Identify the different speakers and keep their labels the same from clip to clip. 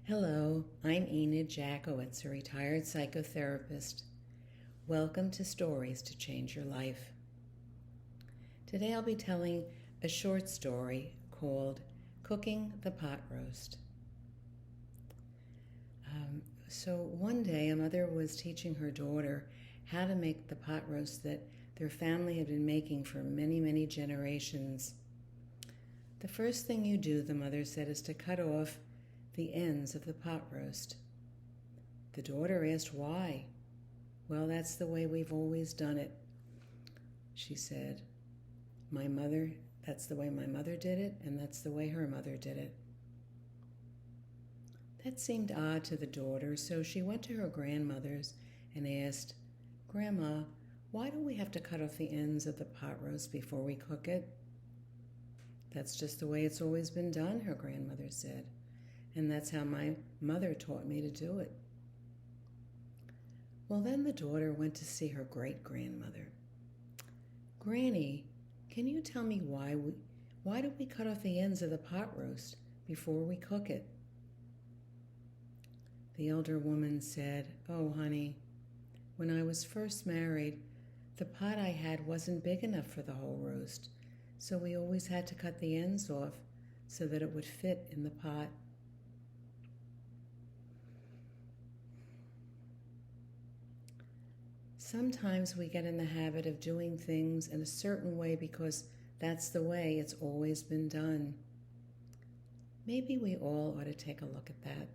Speaker 1: Hello, I'm Enid Jackowitz, a retired psychotherapist. Welcome to Stories to Change Your Life. Today I'll be telling a short story called Cooking the Pot Roast. So one day a mother was teaching her daughter how to make the pot roast that their family had been making for many, many generations. The first thing you do, the mother said, is to cut off the ends of the pot roast. The daughter asked why. Well, that's the way we've always done it, she said. That's the way my mother did it, and that's the way her mother did it. That seemed odd to the daughter, so she went to her grandmother's and asked, "Grandma, why do we have to cut off the ends of the pot roast before we cook it?" "That's just the way it's always been done," her grandmother said. "And that's how my mother taught me to do it." Well, then the daughter went to see her great-grandmother. "Granny, can you tell me why do we cut off the ends of the pot roast before we cook it?" The elder woman said, "Oh, honey, when I was first married, the pot I had wasn't big enough for the whole roast, so we always had to cut the ends off so that it would fit in the pot." Sometimes we get in the habit of doing things in a certain way because that's the way it's always been done. Maybe we all ought to take a look at that.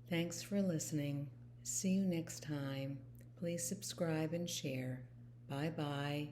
Speaker 1: Thanks for listening. See you next time. Please subscribe and share. Bye-bye.